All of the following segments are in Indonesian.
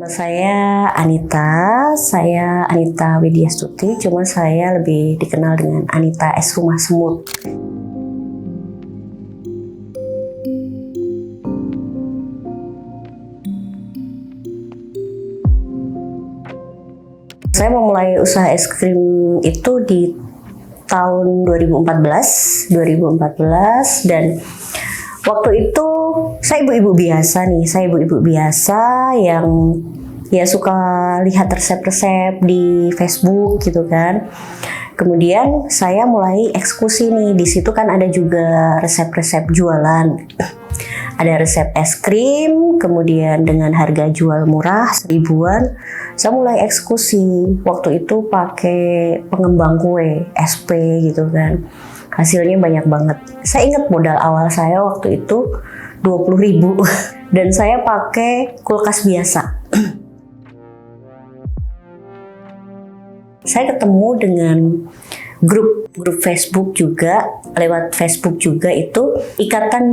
Nama saya Anita Widyastuti, cuma saya lebih dikenal dengan Anita S Rumah Semut. Saya memulai usaha es krim itu di tahun 2014 dan waktu itu saya ibu-ibu biasa yang ya suka lihat resep-resep di Facebook gitu kan. Kemudian saya mulai eksekusi nih, di situ kan ada juga resep-resep jualan. Ada resep es krim, kemudian dengan harga jual murah ribuan, saya mulai eksekusi. Waktu itu pakai pengembang kue, SP gitu kan. Hasilnya banyak banget. Saya ingat modal awal saya waktu itu 20.000 dan saya pakai kulkas biasa. Saya ketemu dengan grup Facebook juga, lewat Facebook juga itu Ikatan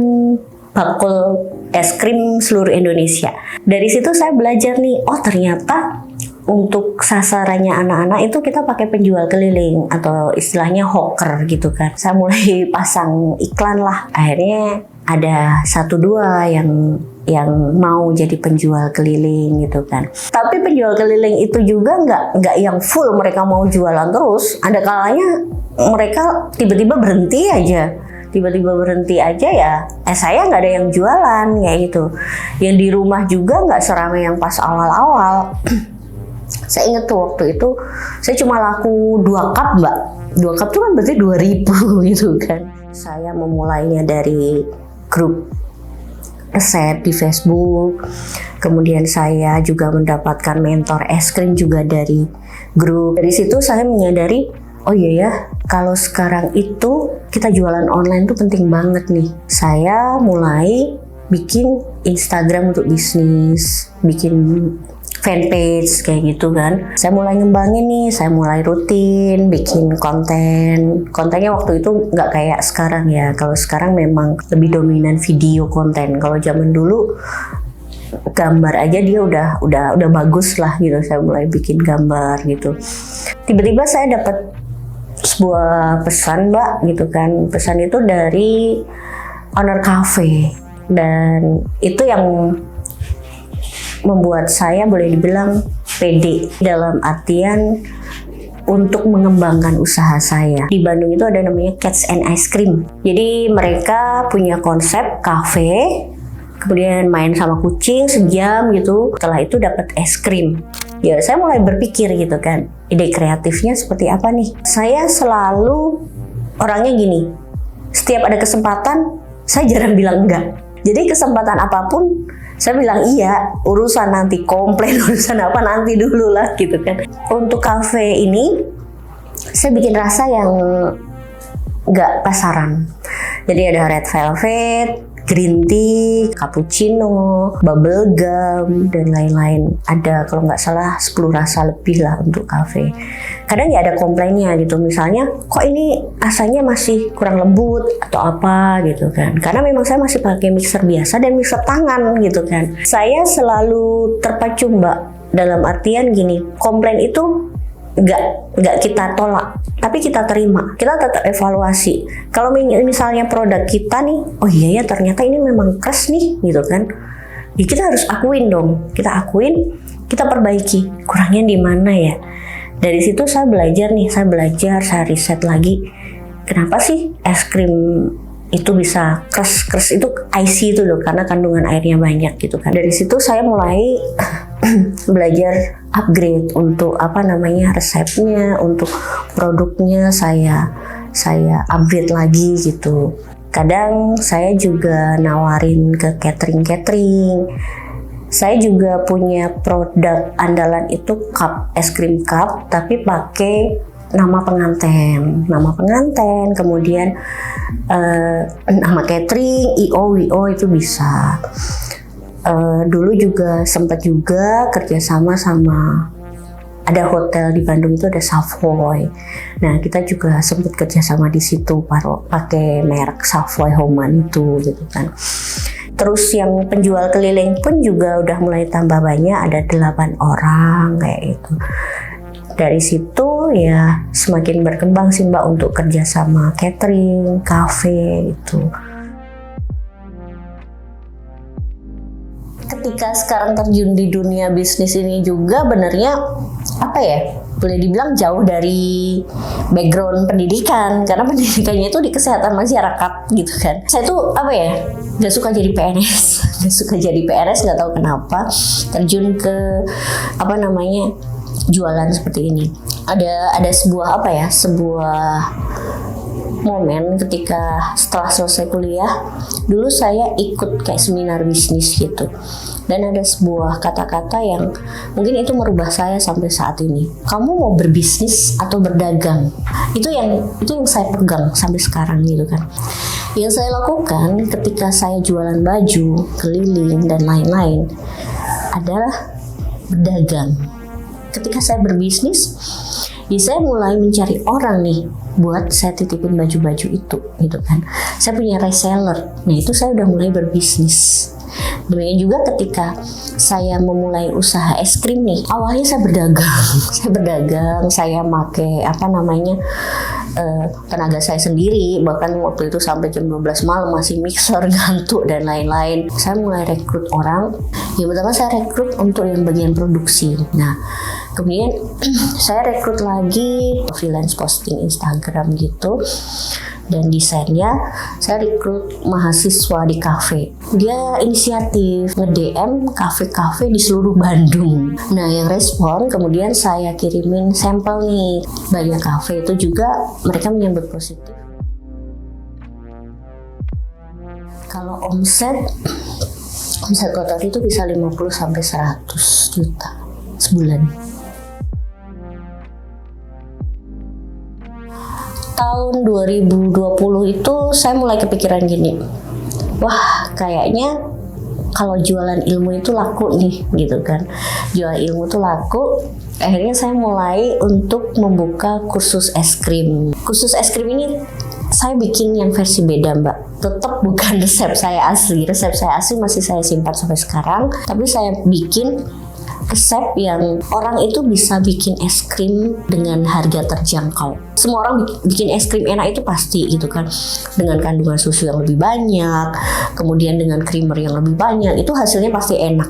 Bakul Es Krim Seluruh Indonesia. Dari situ saya belajar nih, oh ternyata untuk sasarannya anak-anak itu kita pakai penjual keliling atau istilahnya hawker gitu kan. Saya mulai pasang iklan lah. Akhirnya ada 1-2 yang mau jadi penjual keliling gitu kan. Tapi penjual keliling itu juga nggak yang full mereka mau jualan terus. Ada kalanya mereka tiba-tiba berhenti aja ya, saya nggak ada yang jualan kayak gitu. Yang di rumah juga nggak seramai yang pas awal-awal. Saya inget tuh waktu itu saya cuma laku 2 cup mbak. 2 cup itu kan berarti 2.000 gitu kan. Saya memulainya dari grup resep di Facebook. Kemudian saya juga mendapatkan mentor es krim juga dari grup. Dari situ saya menyadari, oh iya ya, kalau sekarang itu kita jualan online tuh penting banget nih. Saya mulai bikin Instagram untuk bisnis, bikin fanpage kayak gitu kan. Saya mulai ngembangin nih, saya mulai rutin bikin konten. Kontennya waktu itu nggak kayak sekarang ya. Kalau sekarang memang lebih dominan video konten. Kalau zaman dulu gambar aja dia udah bagus lah gitu. Saya mulai bikin gambar gitu. Tiba-tiba saya dapat sebuah pesan mbak gitu kan. Pesan itu dari owner cafe dan itu yang membuat saya boleh dibilang pede dalam artian untuk mengembangkan usaha saya. Di Bandung itu ada namanya Cats and Ice Cream. Jadi mereka punya konsep cafe, kemudian main sama kucing sejam gitu. Setelah itu dapat es krim. Ya saya mulai berpikir gitu kan, ide kreatifnya seperti apa nih? Saya selalu orangnya gini, setiap ada kesempatan saya jarang bilang enggak. Jadi kesempatan apapun saya bilang iya, urusan nanti komplain, urusan apa nanti dulu lah gitu kan. Untuk cafe ini saya bikin rasa yang enggak pasaran. Jadi ada red velvet, green tea, cappuccino, bubble gum, dan lain-lain. Ada kalau nggak salah 10 rasa lebih lah untuk cafe. Kadang ya ada komplainnya gitu, misalnya kok ini rasanya masih kurang lembut atau apa gitu kan. Karena memang saya masih pakai mixer biasa dan mixer tangan gitu kan. Saya selalu terpacu mbak, dalam artian gini, komplain itu nggak kita tolak, tapi kita terima, kita tetap evaluasi. Kalau misalnya produk kita nih, oh iya ya ternyata ini memang keras nih gitu kan, ya kita harus akuin dong, kita perbaiki, kurangnya di mana ya. Dari situ saya belajar, saya riset lagi, kenapa sih es krim itu bisa keras itu icy itu loh, karena kandungan airnya banyak gitu kan. Dari situ saya mulai belajar upgrade untuk resepnya, untuk produknya saya upgrade lagi gitu. Kadang saya juga nawarin ke catering. Saya juga punya produk andalan itu cup, es krim cup, tapi pakai nama pengantin, kemudian nama catering, WO itu bisa. Dulu juga sempat juga kerjasama sama ada hotel di Bandung itu ada Savoy. Nah kita juga sempat kerjasama di situ pakai merek Savoy Homan itu gitu kan. Terus yang penjual keliling pun juga udah mulai tambah banyak, ada 8 orang kayak gitu. Dari situ ya semakin berkembang sih Mbak untuk kerja sama catering, cafe gitu. Ketika sekarang terjun di dunia bisnis ini juga benernya apa ya, boleh dibilang jauh dari background pendidikan, karena pendidikannya itu di kesehatan masyarakat gitu kan. Saya tuh apa ya, gak suka jadi PNS gak suka jadi PNS, gak tahu kenapa terjun ke apa namanya jualan seperti ini. Ada sebuah apa ya, sebuah momen ketika setelah selesai kuliah, dulu saya ikut kayak seminar bisnis gitu, dan ada sebuah kata-kata yang mungkin itu merubah saya sampai saat ini. Kamu mau berbisnis atau berdagang? Itu yang saya pegang sampai sekarang gitu kan. Yang saya lakukan ketika saya jualan baju, keliling dan lain-lain adalah berdagang. Ketika saya berbisnis, ya saya mulai mencari orang nih buat saya titipin baju-baju itu gitu kan. Saya punya reseller. Nah, itu saya udah mulai berbisnis. Demikian juga ketika saya memulai usaha es krim nih, awalnya saya berdagang. saya pakai apa namanya tenaga saya sendiri, bahkan waktu itu sampai jam 12 malam masih mixer, ngantuk dan lain-lain. Saya mulai rekrut orang. Yang pertama saya rekrut untuk yang bagian produksi. Nah, kemudian saya rekrut lagi freelance posting Instagram gitu. Dan desainnya saya rekrut mahasiswa di kafe. Dia inisiatif nge-DM kafe-kafe di seluruh Bandung. Nah, yang respon kemudian saya kirimin sampel nih. Banyak kafe itu juga mereka menyambut positif. Kalau omset kotor itu bisa 50 sampai 100 juta sebulan. Tahun 2020 itu saya mulai kepikiran gini, wah kayaknya kalau jualan ilmu itu laku nih gitu kan. Jual ilmu itu laku. Akhirnya saya mulai untuk membuka kursus es krim. Kursus es krim ini saya bikin yang versi beda Mbak. Tetap bukan resep saya asli. Resep saya asli masih saya simpan sampai sekarang. Tapi saya bikin resep yang orang itu bisa bikin es krim dengan harga terjangkau. Semua orang bikin es krim enak itu pasti gitu kan, dengan kandungan susu yang lebih banyak, kemudian dengan creamer yang lebih banyak, itu hasilnya pasti enak.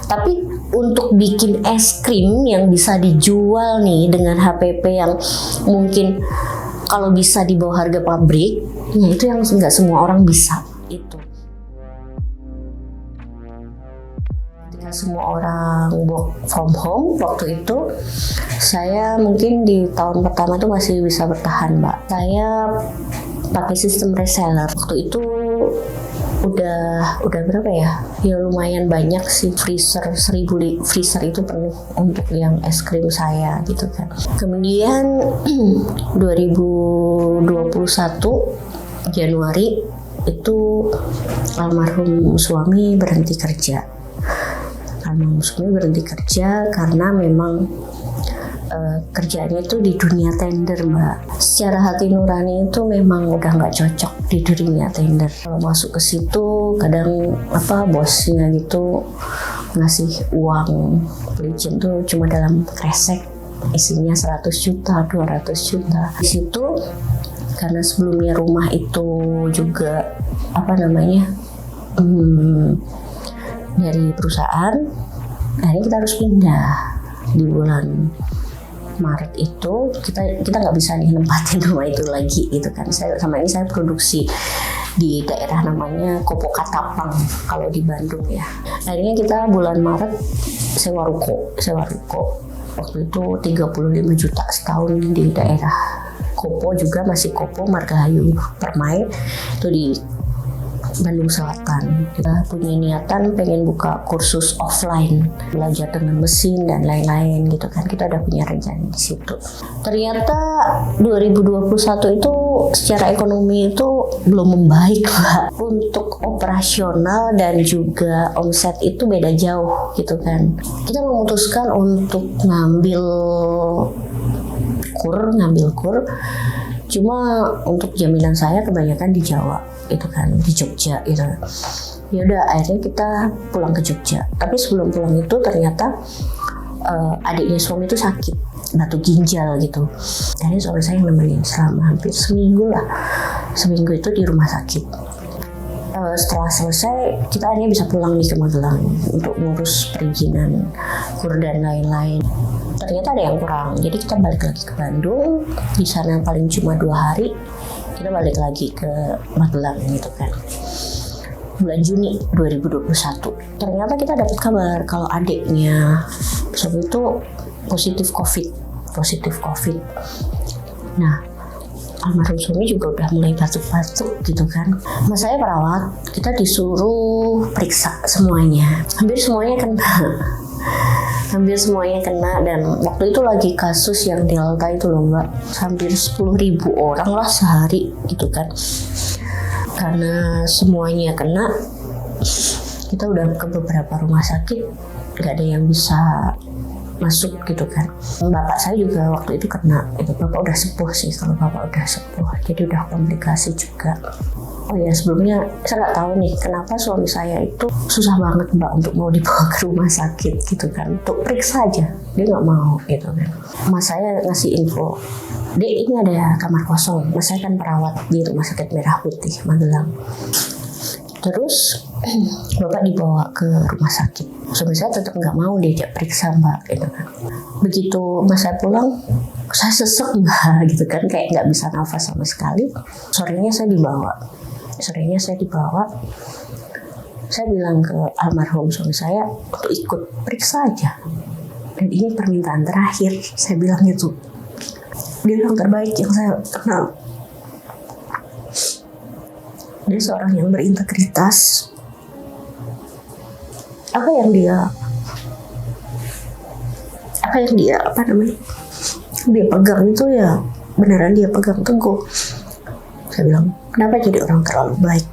Tapi untuk bikin es krim yang bisa dijual nih dengan HPP yang mungkin kalau bisa di bawah harga pabrik, ya itu yang nggak semua orang bisa itu. Semua orang work from home waktu itu, saya mungkin di tahun pertama itu masih bisa bertahan Mbak. Saya pakai sistem reseller. Waktu itu udah berapa ya? Ya lumayan banyak sih, freezer 1000 freezer itu penuh untuk yang es krim saya gitu kan. Kemudian 2021 Januari itu almarhum suami berhenti kerja. Karena memang kerjanya itu di dunia tender Mbak. Secara hati nurani itu memang udah nggak cocok di dunia tender. Kalau masuk ke situ kadang bosnya gitu ngasih uang pelicin tuh cuma dalam kresek, isinya 100 juta, 200 juta. Di situ karena sebelumnya rumah itu juga dari perusahaan, akhirnya kita harus pindah di bulan Maret itu. Kita nggak bisa nih nempatin rumah itu lagi gitu kan. Saya produksi di daerah namanya Kopo Katapang kalau di Bandung ya. Akhirnya kita bulan Maret sewa ruko. Waktu itu 35 juta setahun di daerah Kopo, juga masih Kopo Margahayu Permai itu di Bandung Selatan. Kita punya niatan pengen buka kursus offline, belajar dengan mesin dan lain-lain gitu kan. Kita udah punya rencana di situ. Ternyata 2021 itu secara ekonomi itu belum membaik Pak. Untuk operasional dan juga omset itu beda jauh gitu kan. Kita memutuskan untuk ngambil kur. Cuma untuk jaminan saya kebanyakan di Jawa itu kan, di Jogja itu. Ya udah, akhirnya kita pulang ke Jogja. Tapi sebelum pulang itu ternyata adiknya suami itu sakit, batu ginjal gitu. Jadi suami saya yang nemenin selama hampir seminggu itu di rumah sakit. Setelah selesai, kita akhirnya bisa pulang nih ke Magelang untuk ngurus perizinan kur dan lain-lain. Ternyata ada yang kurang, jadi kita balik lagi ke Bandung. Di sana paling cuma 2 hari, kita balik lagi ke Magelang gitu kan. Bulan Juni 2021, ternyata kita dapat kabar kalau adiknya suami itu positif COVID. Nah, almarhum suami juga udah mulai batuk-batuk gitu kan. Mas saya perawat, kita disuruh periksa semuanya. Hampir semuanya kena dan waktu itu lagi kasus yang Delta itu loh Mbak. Hampir 10.000 orang lah sehari gitu kan. Karena semuanya kena, kita udah ke beberapa rumah sakit, gak ada yang bisa masuk gitu kan. Bapak saya juga waktu itu kena, itu bapak udah sepuh sih, kalau bapak udah sepuh, jadi udah komplikasi juga. Oh ya, sebelumnya saya nggak tahu nih kenapa suami saya itu susah banget Mbak untuk mau dibawa ke rumah sakit gitu kan, untuk periksa aja dia nggak mau gitu kan. Mas saya ngasih info, Dek, ini ada kamar kosong. Mas saya kan perawat di Rumah Sakit Merah Putih Magelang. Terus bapak dibawa ke rumah sakit. Suami saya tetap nggak mau diajak periksa Mbak gitu kan. Begitu mas saya pulang, saya sesek Mbak gitu kan, kayak nggak bisa nafas sama sekali. Sorenya saya dibawa. Saya bilang ke almarhum suami saya untuk ikut periksa aja. Dan ini permintaan terakhir, saya bilang gitu. Dia yang terbaik yang saya kenal. Dia seorang yang berintegritas. Apa yang dia pegang itu ya beneran dia pegang teguh. Saya bilang, kenapa jadi orang terlalu baik?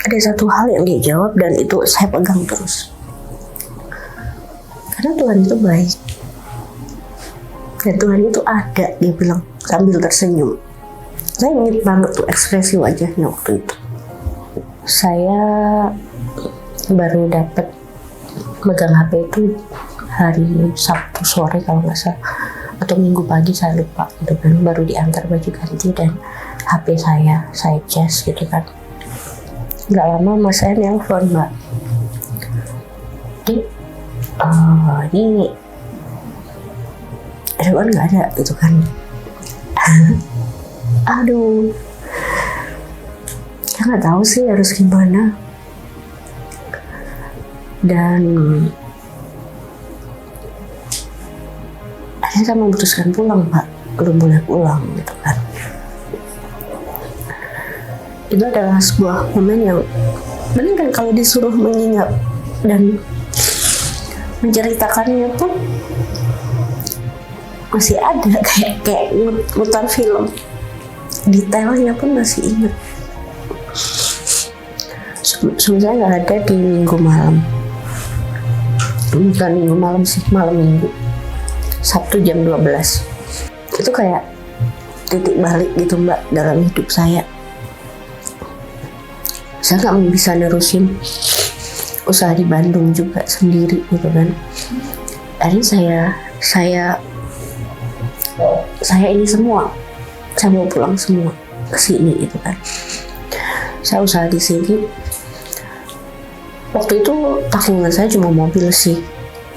Ada satu hal yang dia jawab dan itu saya pegang terus. Karena Tuhan itu baik. Dan Tuhan itu ada, dia bilang sambil tersenyum. Saya ingat banget tuh ekspresi wajahnya waktu itu. Saya baru dapat megang HP itu hari Sabtu sore kalau nggak salah, atau Minggu pagi saya lupa gitu kan. Baru diantar baju ganti dan HP saya cas gitu kan. Nggak lama mas saya nelpon, Mbak, ini Rewan nggak ada gitu kan. Aduh, saya nggak tahu sih harus gimana. Dan akhirnya saya memutuskan pulang, Pak. Belum boleh pulang gitu kan. Itu adalah sebuah momen yang benar kan, kalau disuruh mengingat dan menceritakannya pun masih ada kayak mutar film, detailnya pun masih ingat. Sebenarnya nggak ada di minggu malam, bukan minggu malam sih, malam minggu, Sabtu jam 12. Itu kayak titik balik gitu Mbak dalam hidup saya. Saya nggak bisa nerusin usaha di Bandung juga sendiri gitu kan. Akhirnya saya ini semua, saya mau pulang semua ke sini gitu kan. Saya usaha di sini. Waktu itu tanggungan saya cuma mobil sih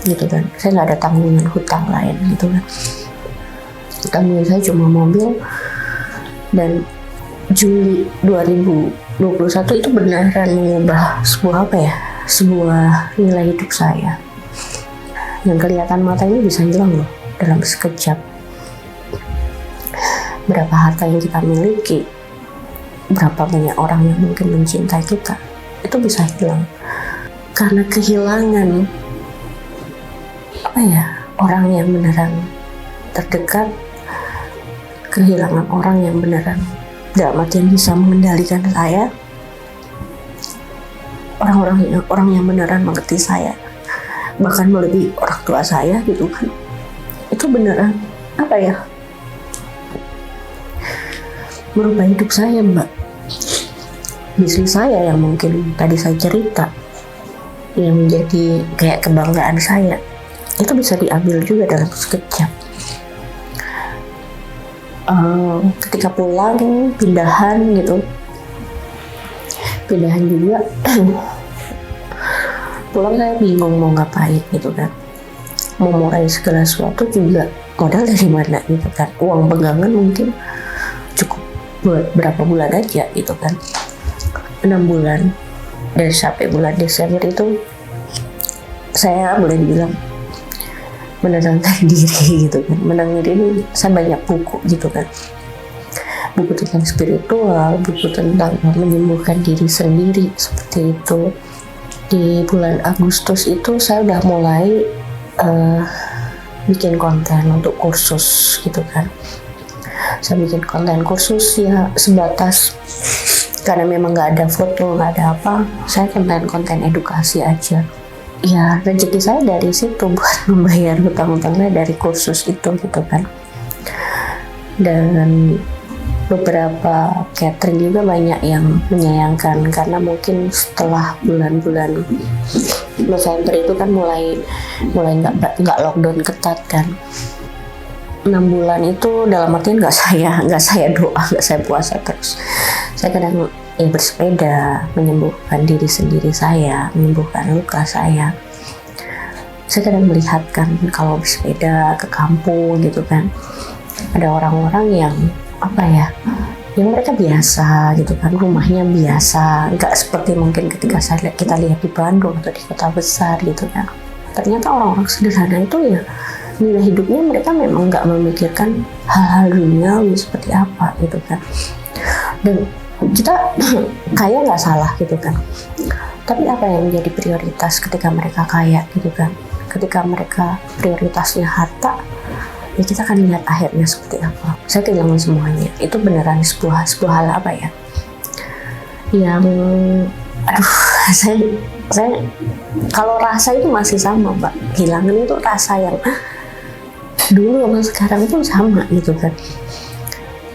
gitu kan. Saya nggak ada tanggungan hutang lain gitu kan. Tanggungan saya cuma mobil. Dan Juli 2021 itu beneran mengubah sebuah nilai hidup saya. Yang kelihatan mata ini bisa hilang loh dalam sekejap. Berapa harta yang kita miliki, berapa banyak orang yang mungkin mencintai kita, itu bisa hilang karena kehilangan orang yang beneran terdekat, kehilangan orang yang beneran dalam artian bisa mengendalikan saya, orang yang beneran mengerti saya, bahkan melebihi orang tua saya gitu kan. Itu beneran merubah hidup saya, Mbak. bisnis saya yang mungkin tadi saya cerita, yang menjadi kayak kebanggaan saya, itu bisa diambil juga dalam sekejap. Ketika pulang pindahan juga pulang saya bingung mau ngapain gitu kan, mau mulai segala sesuatu juga modal dari mana gitu kan. Uang pegangan mungkin cukup buat berapa bulan aja gitu kan, 6 bulan. Dan sampai bulan Desember itu saya boleh dibilang menenangkan diri gitu kan. Menenangkan diri, saya banyak buku gitu kan, buku tentang spiritual, buku tentang menyembuhkan diri sendiri seperti itu. Di bulan Agustus itu saya udah mulai bikin konten untuk kursus gitu kan. Saya bikin konten kursus ya sebatas, karena memang nggak ada foto, nggak ada apa, saya konten edukasi aja. Ya rezeki saya dari situ buat membayar hutang-hutangnya dari kursus itu gitu kan. Dan beberapa catering juga banyak yang menyayangkan, karena mungkin setelah bulan-bulan November itu kan mulai nggak lockdown ketat kan. 6 bulan itu dalam artian nggak saya doa, nggak saya puasa terus. Saya kadang bersepeda, menyembuhkan diri sendiri saya, menyembuhkan luka saya. Saya kadang melihat kan kalau bersepeda ke kampung gitu kan, ada orang-orang yang yang mereka biasa gitu kan, rumahnya biasa, nggak seperti mungkin ketika kita lihat di Bandung atau di kota besar gitu kan. Ternyata orang-orang sederhana itu ya nilai hidupnya mereka memang nggak memikirkan hal-hal duniawi seperti apa gitu kan. Dan kita kaya nggak salah gitu kan, tapi apa yang menjadi prioritas ketika mereka kaya gitu kan. Ketika mereka prioritasnya harta, ya kita akan lihat akhirnya seperti apa. Saya kehilangan semuanya. Itu beneran sebuah hal apa ya, yang saya kalau rasa itu masih sama Mbak. Kehilangan itu rasa yang dulu sama sekarang itu sama gitu kan.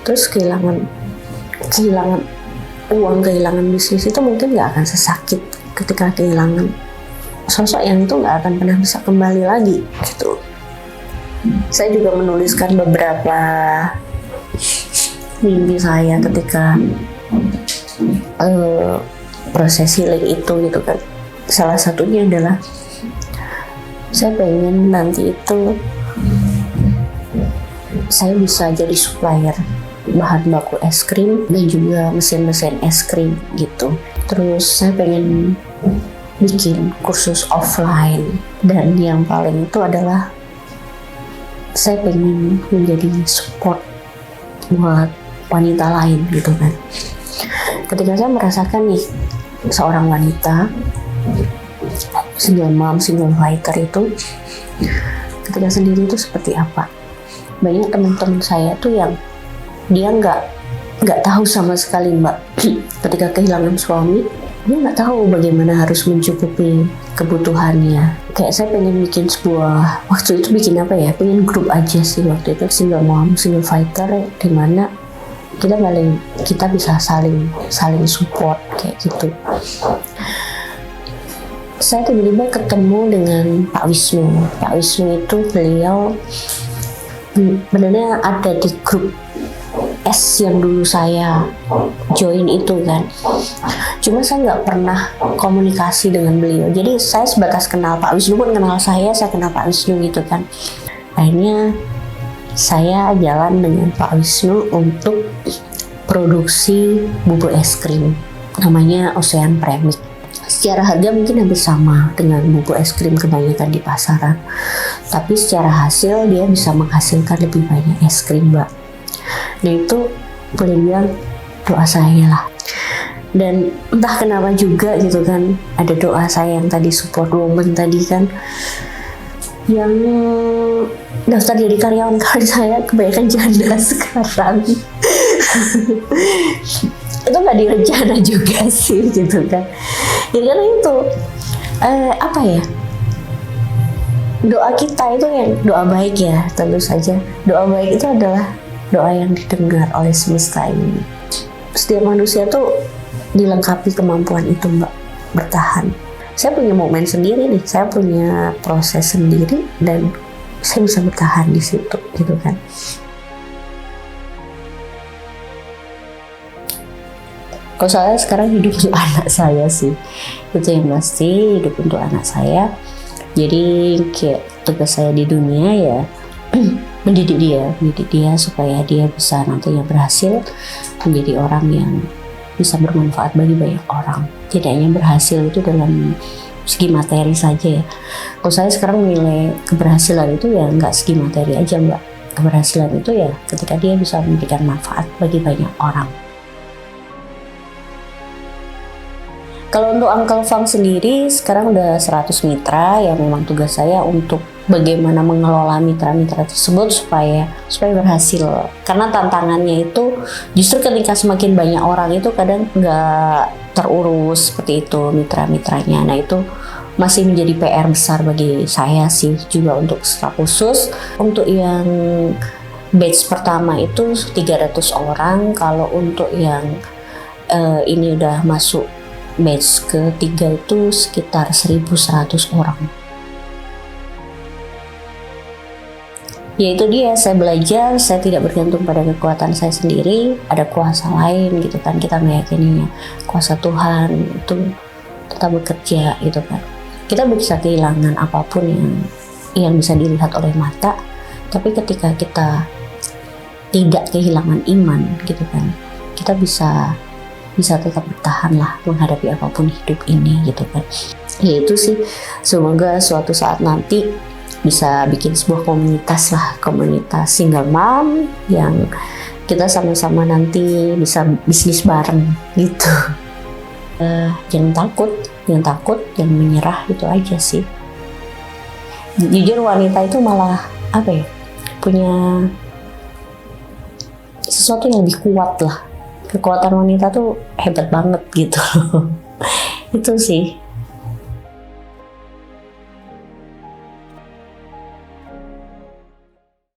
Terus kehilangan uang, kehilangan bisnis itu mungkin nggak akan sesakit ketika kehilangan sosok yang itu nggak akan pernah bisa kembali lagi gitu. Saya juga menuliskan beberapa mimpi saya ketika proses healing itu gitu kan. Salah satunya adalah saya pengen nanti itu saya bisa jadi supplier bahan baku es krim dan juga mesin-mesin es krim gitu. Terus saya pengen bikin kursus offline, dan yang paling itu adalah saya pengen menjadi support buat wanita lain gitu kan. Ketika saya merasakan nih seorang wanita single mom, single fighter itu ketika sendiri itu seperti apa. Banyak teman-teman saya tuh yang dia nggak tahu sama sekali Mbak, ketika kehilangan suami dia nggak tahu bagaimana harus mencukupi kebutuhannya. Kayak saya pengen bikin waktu itu bikin pengen grup aja sih waktu itu, single mom, single fighter, dimana kita bisa saling support kayak gitu. Saya tiba-tiba ketemu dengan Pak Wisnu. Pak Wisnu itu beliau sebenarnya ada di grup S yang dulu saya join itu kan. Cuma saya nggak pernah komunikasi dengan beliau. Jadi saya sebatas kenal Pak Wisnu pun kenal saya kenal Pak Wisnu gitu kan. Akhirnya saya jalan dengan Pak Wisnu untuk produksi bubur es krim. Namanya Ocean Premix. Secara harga mungkin hampir sama dengan bubur es krim kebanyakan di pasaran. Tapi secara hasil dia bisa menghasilkan lebih banyak es krim Mbak. Nah itu boleh bilang doa saya lah. Dan entah kenapa juga gitu kan, ada doa saya yang tadi support woman tadi kan, yang daftar jadi karyawan saya kebanyakan janda sekarang. Itu nggak direncana juga sih gitu kan. Ya karena itu doa kita itu yang doa baik ya, tentu saja doa baik itu adalah doa yang didengar oleh semesta ini. Setiap manusia tuh dilengkapi kemampuan itu Mbak, bertahan. Saya punya momen sendiri nih, saya punya proses sendiri dan saya bisa bertahan di situ gitu kan. Kalau saya sekarang hidup untuk anak saya sih, itu yang pasti, hidup untuk anak saya. Jadi kayak tugas saya di dunia ya mendidik dia supaya dia bisa nantinya berhasil menjadi orang yang bisa bermanfaat bagi banyak orang. Tidak hanya berhasil itu dalam segi materi saja ya. Kalau saya sekarang menilai keberhasilan itu ya nggak segi materi aja Mbak. Keberhasilan itu ya ketika dia bisa memberikan manfaat bagi banyak orang. Kalau untuk Uncle Fang sendiri sekarang udah 100 mitra yang memang tugas saya untuk bagaimana mengelola mitra-mitra tersebut supaya berhasil. Karena tantangannya itu justru ketika semakin banyak orang itu kadang nggak terurus seperti itu mitra-mitranya. Nah itu masih menjadi PR besar bagi saya sih, juga untuk staf khusus. Untuk yang batch pertama itu 300 orang, kalau untuk yang ini udah masuk batch ketiga itu sekitar 1.100 orang. Ya itu dia, saya belajar, saya tidak bergantung pada kekuatan saya sendiri, ada kuasa lain gitu kan, kita meyakininya kuasa Tuhan itu tetap bekerja gitu kan. Kita bisa kehilangan apapun yang bisa dilihat oleh mata, tapi ketika kita tidak kehilangan iman gitu kan, kita bisa tetap bertahan lah menghadapi apapun hidup ini gitu kan. Ya itu sih, semoga suatu saat nanti bisa bikin sebuah komunitas lah, komunitas single mom yang kita sama-sama nanti bisa bisnis bareng gitu. Jangan takut, jangan menyerah, itu aja sih. Jujur wanita itu malah apa ya, punya sesuatu yang lebih kuat lah. Kekuatan wanita tuh hebat banget gitu. Itu sih.